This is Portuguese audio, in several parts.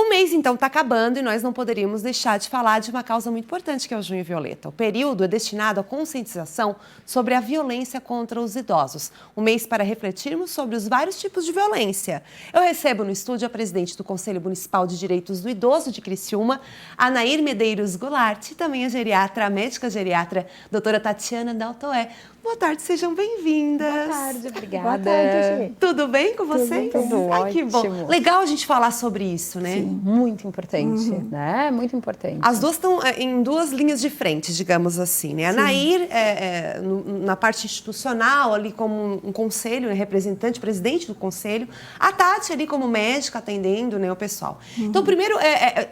O mês, então, está acabando e nós não poderíamos deixar de falar de uma causa muito importante, que é o Junho Violeta. O período é destinado à conscientização sobre a violência contra os idosos. Um mês para refletirmos sobre os vários tipos de violência. Eu recebo no estúdio a presidente do Conselho Municipal de Direitos do Idoso de Criciúma, Anair Medeiros Goulart, e também a médica geriatra, doutora Tatiana Daltoé. Boa tarde, sejam bem-vindas. Boa tarde, obrigada. Boa tarde, Gi. Tudo bem com vocês? Tudo Ai, que bom. ótimo. Legal a gente falar sobre isso, né? Sim, muito importante, né? Muito importante. As duas estão em duas linhas de frente, digamos assim, né? A Anair, na parte institucional, ali como um conselho, né? Representante, presidente do conselho. A Tati ali como médica, atendendo, né, o pessoal. Então, primeiro,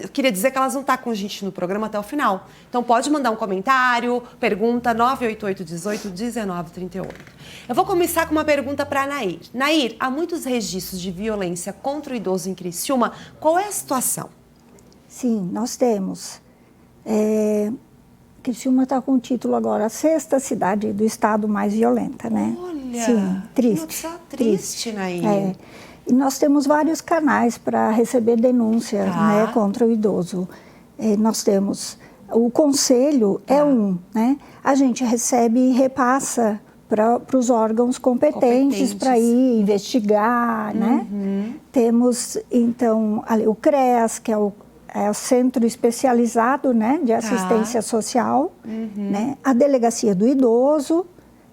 eu queria dizer que elas vão estar com a gente no programa até o final. Então, pode mandar um comentário, pergunta 988181938. Eu vou começar com uma pergunta para a Nair. Nair, há muitos registros de violência contra o idoso em Criciúma. Qual é a situação? Sim, nós temos. Criciúma está com o título agora, a sexta cidade do estado mais violenta, né? Olha, sim, triste. Notícia triste, Nair. E nós temos vários canais para receber denúncias, né, contra o idoso. Nós temos... O conselho é né? A gente recebe e repassa para os órgãos competentes para ir investigar, né? Temos, então, o CREAS, que é o Centro Especializado, né, de Assistência Social, né? A Delegacia do Idoso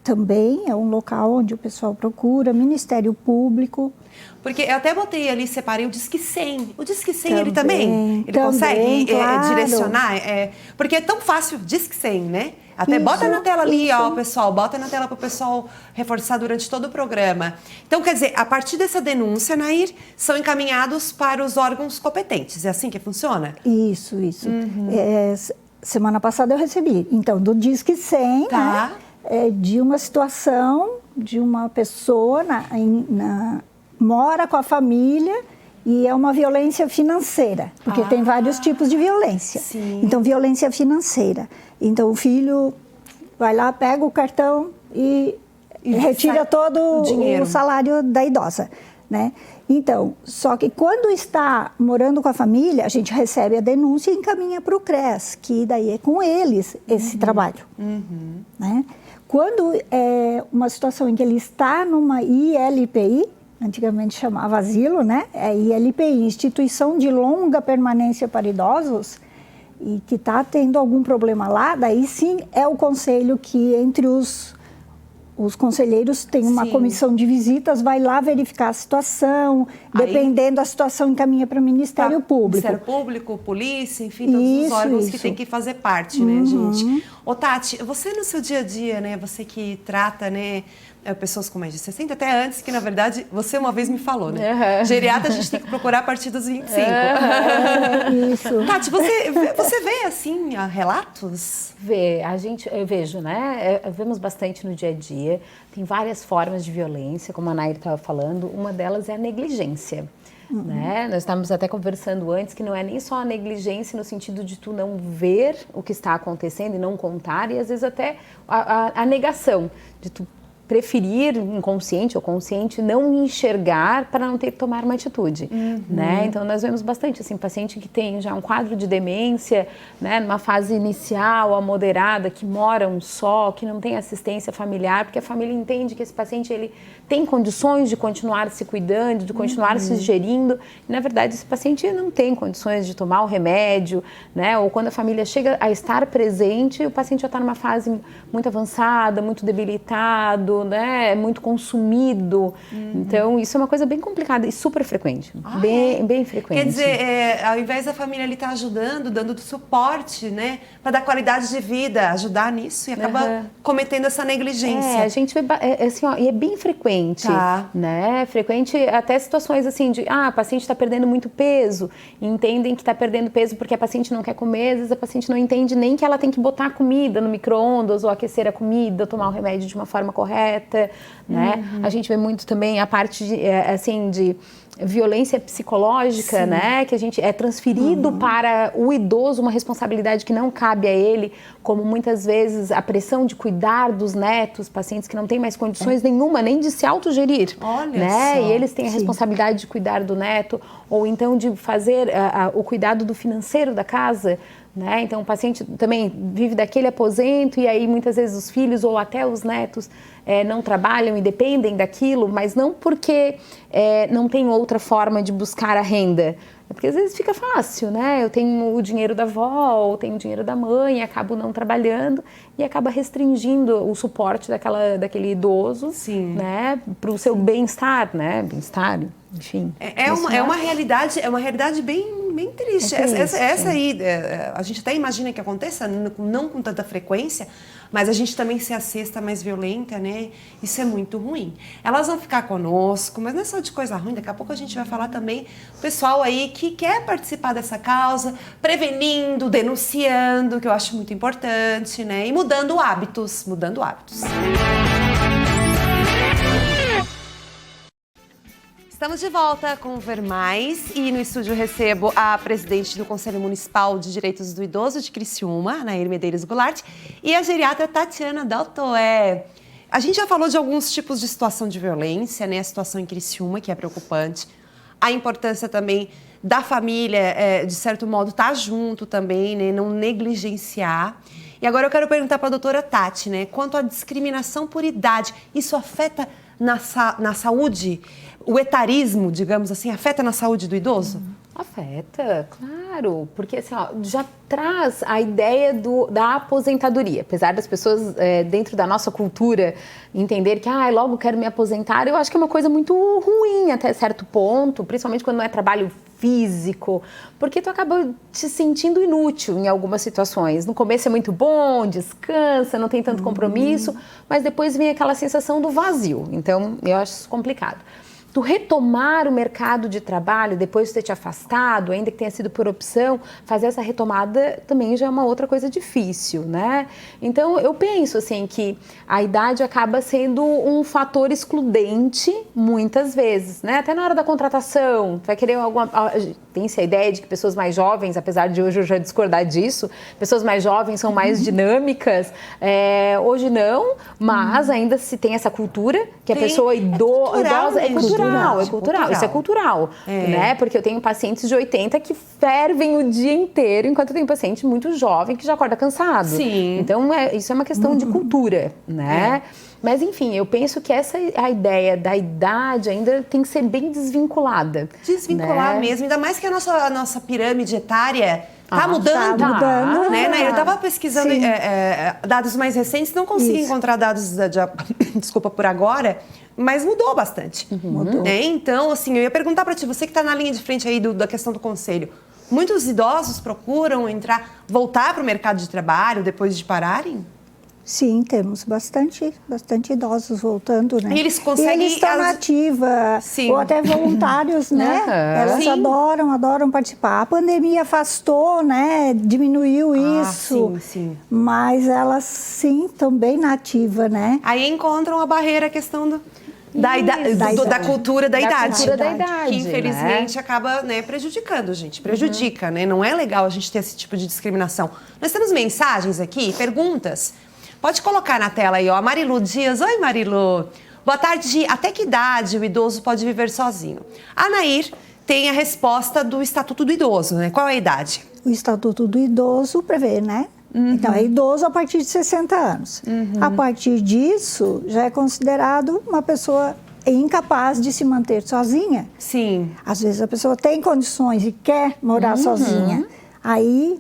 também é um local onde o pessoal procura, Ministério Público. Porque eu até botei ali, separei o Disque 100. O Disque 100, ele também consegue claro. direcionar? Porque é tão fácil, Disque 100, né? Até bota na tela ali, ó, pessoal, bota na tela para o pessoal reforçar durante todo o programa. Então, quer dizer, a partir dessa denúncia, Nair, são encaminhados para os órgãos competentes. É assim que funciona? Isso. Semana passada eu recebi, então, do Disque 100, né? De uma situação de uma pessoa mora com a família e é uma violência financeira, porque tem vários tipos de violência. Sim. Então, violência financeira. Então, o filho vai lá, pega o cartão e retira todo o salário da idosa, né? Então, só que quando está morando com a família, a gente recebe a denúncia e encaminha para o CREAS, que daí é com eles esse trabalho, né? Quando é uma situação em que ele está numa ILPI, antigamente chamava asilo, né? É ILPI, Instituição de Longa Permanência para Idosos, e que está tendo algum problema lá, daí sim é o conselho que, entre os conselheiros, tem uma comissão de visitas, vai lá verificar a situação, dependendo da situação, encaminha para o Ministério Público. Ministério Público, polícia, enfim, todos os órgãos que tem que fazer parte, né, gente? Ô, Tati, você no seu dia a dia, né, você que trata, né, pessoas com mais de 60, até antes, que na verdade, você uma vez me falou, né? Geriatra a gente tem que procurar a partir dos 25. Isso. Tati, você vê, assim, relatos? Eu vejo, né? Vemos bastante no dia a dia. Tem várias formas de violência, como a Nair estava falando. Uma delas é a negligência. Né? Nós estávamos até conversando antes que não é nem só a negligência no sentido de tu não ver o que está acontecendo e não contar, e às vezes até a negação de tu preferir, inconsciente ou consciente, não enxergar para não ter que tomar uma atitude, né? Então, nós vemos bastante, assim, paciente que tem já um quadro de demência, né, numa fase inicial, a moderada, que moram só, que não tem assistência familiar, porque a família entende que esse paciente, ele tem condições de continuar se cuidando, de continuar se gerindo, e, na verdade, esse paciente não tem condições de tomar o remédio, né? Ou quando a família chega a estar presente, o paciente já está numa fase muito avançada, muito debilitado, né, muito consumido. Então, isso é uma coisa bem complicada e super frequente. Bem frequente. Quer dizer, ao invés da família ali estar ajudando, dando suporte, né, para dar qualidade de vida, ajudar nisso, e acaba cometendo essa negligência. A gente vê, assim, ó, e é bem frequente, né? Frequente até situações assim de, a paciente está perdendo muito peso, entendem que está perdendo peso porque a paciente não quer comer, às vezes a paciente não entende nem que ela tem que botar a comida no micro-ondas ou aquecer a comida, tomar o remédio de uma forma correta. afeta, né? A gente vê muito também a parte de violência psicológica, né? Que a gente é transferido para o idoso uma responsabilidade que não cabe a ele, como muitas vezes a pressão de cuidar dos netos, pacientes que não têm mais condições nenhuma nem de se autogerir, né? E eles têm a responsabilidade de cuidar do neto, ou então de fazer o cuidado do financeiro da casa, né? Então o paciente também vive daquele aposento e aí muitas vezes os filhos ou até os netos não trabalham e dependem daquilo, mas não porque não tem outra forma de buscar a renda. É porque às vezes fica fácil, né? Eu tenho o dinheiro da avó, ou tenho o dinheiro da mãe, acabo não trabalhando e acaba restringindo o suporte daquele idoso, né? Para o seu bem-estar, né? Bem-estar, enfim. É uma realidade bem triste. Essa aí, a gente até imagina que aconteça, não com tanta frequência, mas a gente também ser a sexta mais violenta, né? Isso é muito ruim. Elas vão ficar conosco, mas não é só de coisa ruim, daqui a pouco a gente vai falar também do pessoal aí que quer participar dessa causa, prevenindo, denunciando, que eu acho muito importante, né? E mudando hábitos. Estamos de volta com o Ver Mais e no estúdio recebo a presidente do Conselho Municipal de Direitos do Idoso de Criciúma, Anair Medeiros Goulart, e a geriatra Tatiana Daltoé. A gente já falou de alguns tipos de situação de violência, né? A situação em Criciúma, que é preocupante. A importância também da família, de certo modo, estar junto também, né? Não negligenciar. E agora eu quero perguntar para a doutora Tati, né? Quanto à discriminação por idade, isso afeta na saúde? O etarismo, digamos assim, afeta na saúde do idoso? Afeta, claro, porque assim, já traz a ideia da aposentadoria. Apesar das pessoas dentro da nossa cultura entender que logo quero me aposentar, eu acho que é uma coisa muito ruim até certo ponto, principalmente quando não é trabalho físico, porque tu acaba te sentindo inútil em algumas situações. No começo é muito bom, descansa, não tem tanto compromisso, mas depois vem aquela sensação do vazio. Então, eu acho isso complicado. Tu retomar o mercado de trabalho depois de ter te afastado, ainda que tenha sido por opção, fazer essa retomada também já é uma outra coisa difícil, né? Então, eu penso assim que a idade acaba sendo um fator excludente muitas vezes, né? Até na hora da contratação, tu vai querer tem-se a ideia de que pessoas mais jovens, apesar de hoje eu já discordar disso, pessoas mais jovens são mais dinâmicas, hoje não, mas ainda se tem essa cultura que a pessoa idosa é cultural. Isso é cultural, né? Porque eu tenho pacientes de 80 que fervem o dia inteiro, enquanto eu tenho paciente muito jovem que já acorda cansado. Sim. Então, isso é uma questão de cultura, né? Mas, enfim, eu penso que a ideia da idade ainda tem que ser bem desvinculada. Desvincular, né? Mesmo, ainda mais que a nossa pirâmide etária tá mudando. Tá mudando. Né? Eu estava pesquisando dados mais recentes, não consegui encontrar dados, desculpa por agora, mas mudou bastante. Mudou. Né? Então, assim, eu ia perguntar para ti, você que está na linha de frente aí da questão do conselho, muitos idosos procuram voltar para o mercado de trabalho depois de pararem? Sim, temos bastante idosos voltando, né? E eles conseguem... E eles estão na ativa, ou até voluntários, né? Elas adoram participar. A pandemia afastou, né? Diminuiu isso. Sim. Mas elas, sim, estão bem na ativa, né? Aí encontram a barreira, a questão da cultura da idade. Que infelizmente acaba, né, prejudicando, gente. Prejudica, né? Não é legal a gente ter esse tipo de discriminação. Nós temos mensagens aqui, perguntas. Pode colocar na tela aí, ó. A Marilu Dias. Oi, Marilu. Boa tarde. Até que idade o idoso pode viver sozinho? A Anair tem a resposta do Estatuto do Idoso, né? Qual é a idade? O Estatuto do Idoso prevê, né? Então, é idoso a partir de 60 anos. A partir disso, já é considerado uma pessoa incapaz de se manter sozinha. Sim. Às vezes a pessoa tem condições e quer morar sozinha. Aí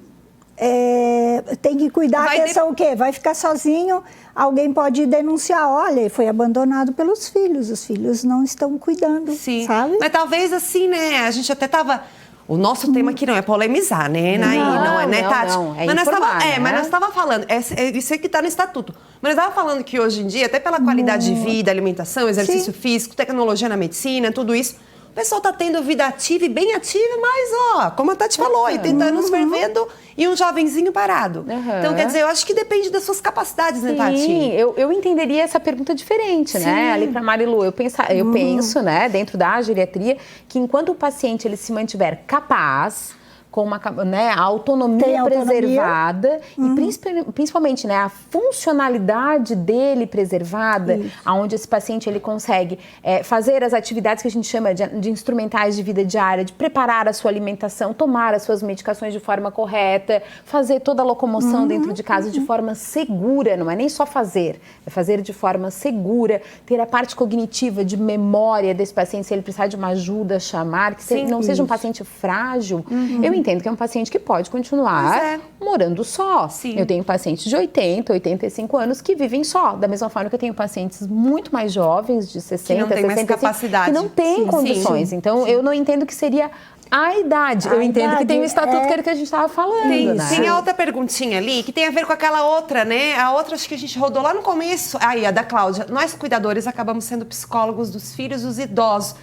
tem que cuidar, atenção o quê? Vai ficar sozinho, alguém pode denunciar, olha, foi abandonado pelos filhos, os filhos não estão cuidando, sabe? Mas talvez assim, né, a gente até tava... O nosso tema aqui não é polemizar, né, Nair? Não é, né, Tati? Não, é informar, mas nós estávamos falando, isso é que está no Estatuto, mas nós estávamos falando que hoje em dia, até pela qualidade de vida, alimentação, exercício físico, tecnologia na medicina, tudo isso, O pessoal tá tendo vida ativa e bem ativa, mas, ó, como a Tati falou, 80 anos fervendo e um jovenzinho parado. Então, quer dizer, eu acho que depende das suas capacidades, né, Tati? Sim, eu entenderia essa pergunta diferente, né? Ali para Marilu, eu penso, né, dentro da geriatria, que enquanto o paciente ele se mantiver capaz, com uma, né, a autonomia preservada e principalmente, né, a funcionalidade dele preservada, onde esse paciente ele consegue fazer as atividades que a gente chama de instrumentais de vida diária, de preparar a sua alimentação, tomar as suas medicações de forma correta, fazer toda a locomoção dentro de casa de forma segura, não é nem só fazer, é fazer de forma segura, ter a parte cognitiva de memória desse paciente, se ele precisar de uma ajuda, chamar, que não seja um paciente frágil. Eu entendo que é um paciente que pode continuar morando só. Eu tenho pacientes de 80, 85 anos que vivem só. Da mesma forma que eu tenho pacientes muito mais jovens, de 60, 65, que não têm condições. Então, eu não entendo que seria a idade. Eu entendo que tem o estatuto que a gente estava falando. Tem a outra perguntinha ali, que tem a ver com aquela outra, né? A outra, acho que a gente rodou lá no começo. Aí, a da Cláudia. Nós, cuidadores, acabamos sendo psicólogos dos filhos dos idosos.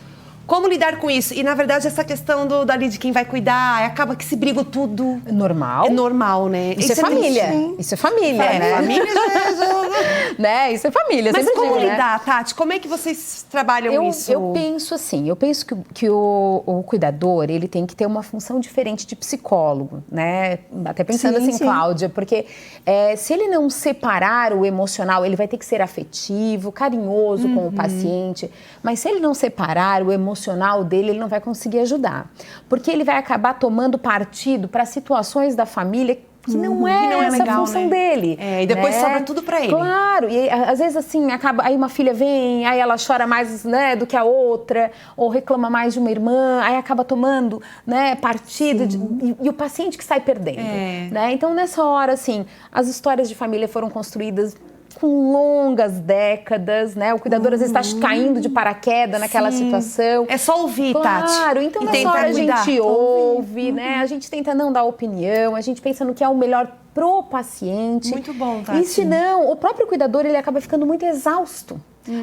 Como lidar com isso? E, na verdade, essa questão dali de quem vai cuidar, acaba que se briga tudo. É normal. É normal, né? Isso é família. Isso é família, né? Família né? Isso é família. Mas como digo, lidar, né? Tati? Como é que vocês trabalham isso? Eu penso assim, que o cuidador, ele tem que ter uma função diferente de psicólogo, né? Até pensando Cláudia, porque se ele não separar o emocional, ele vai ter que ser afetivo, carinhoso com o paciente, mas se ele não separar o emocional dele, ele não vai conseguir ajudar. Porque ele vai acabar tomando partido para situações da família que não é essa legal, função dele. E depois sobra tudo para ele. Claro, e às vezes assim, aí uma filha vem, aí ela chora mais, né, do que a outra, ou reclama mais de uma irmã, aí acaba tomando, né, partido, e o paciente que sai perdendo. Né? Então, nessa hora, assim, as histórias de família foram construídas com longas décadas, né? O cuidador às vezes está caindo de paraquedas naquela situação. É só ouvir, Tati. Claro, então nessa hora a gente ouve, né? A gente tenta não dar opinião, a gente pensa no que é o melhor pro paciente. Muito bom, Tati. E se não, o próprio cuidador, ele acaba ficando muito exausto.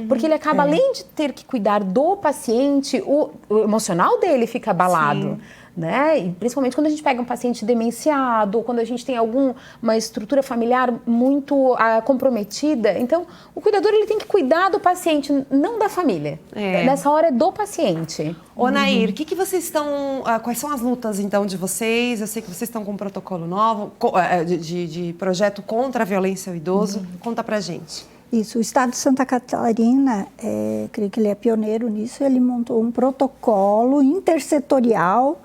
Porque ele acaba, além de ter que cuidar do paciente, o emocional dele fica abalado. Né? E principalmente quando a gente pega um paciente demenciado, ou quando a gente tem alguma estrutura familiar muito comprometida. Então, o cuidador ele tem que cuidar do paciente, não da família. Nessa hora é do paciente. Ô, Nair, que vocês estão... quais são as lutas, então, de vocês? Eu sei que vocês estão com um protocolo novo, de projeto contra a violência ao idoso. Conta pra gente. Isso, o Estado de Santa Catarina, creio que ele é pioneiro nisso, ele montou um protocolo intersetorial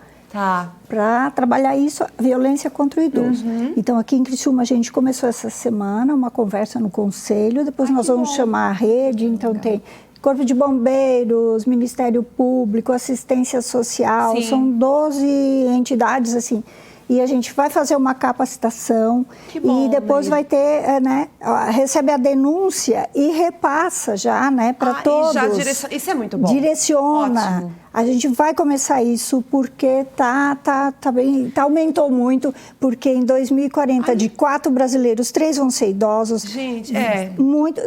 para trabalhar isso, a violência contra o idoso. Então, aqui em Criciúma, a gente começou essa semana uma conversa no Conselho, depois nós vamos chamar a rede, então tem Corpo de Bombeiros, Ministério Público, Assistência Social, são 12 entidades, assim, e a gente vai fazer uma capacitação e depois vai ter, né, recebe a denúncia e repassa já, né, para todos. Isso é muito bom. Direciona. Ótimo. A gente vai começar isso porque aumentou muito, porque em 2040 de 4 brasileiros, 3 vão ser idosos. Gente,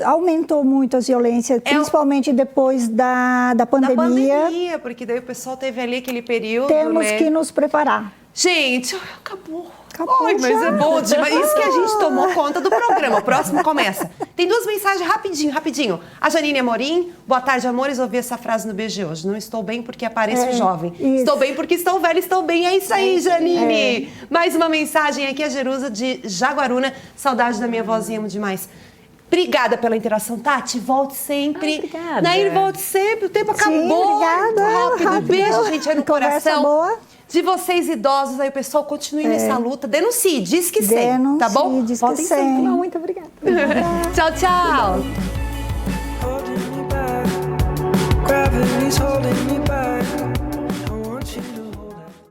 aumentou muito as violências, principalmente depois da pandemia. Da pandemia, porque daí o pessoal teve ali aquele período. Temos que nos preparar. Gente, acabou. Ai, mas é bom demais. Isso que a gente tomou conta do programa. O próximo começa. Tem 2 mensagens rapidinho. A Janine Amorim, boa tarde, amores. Ouvi essa frase no BG hoje. Não estou bem porque apareço jovem. Isso. Estou bem porque estou velha, estou bem. É isso aí, Janine. Mais uma mensagem aqui, a Jerusa de Jaguaruna. Saudade da minha vozinha, amo demais. Obrigada pela interação, Tati. Volte sempre. Obrigada. Nair, volte sempre. O tempo acabou. Obrigada. Rápido. Beijo, gente, aí no coração. Boa. De vocês idosos, aí o pessoal continue nessa luta. Denuncie, diz que sim, tá bom? Diz que sim. Muito obrigada. Tchau, tchau. Gravity's holding me back.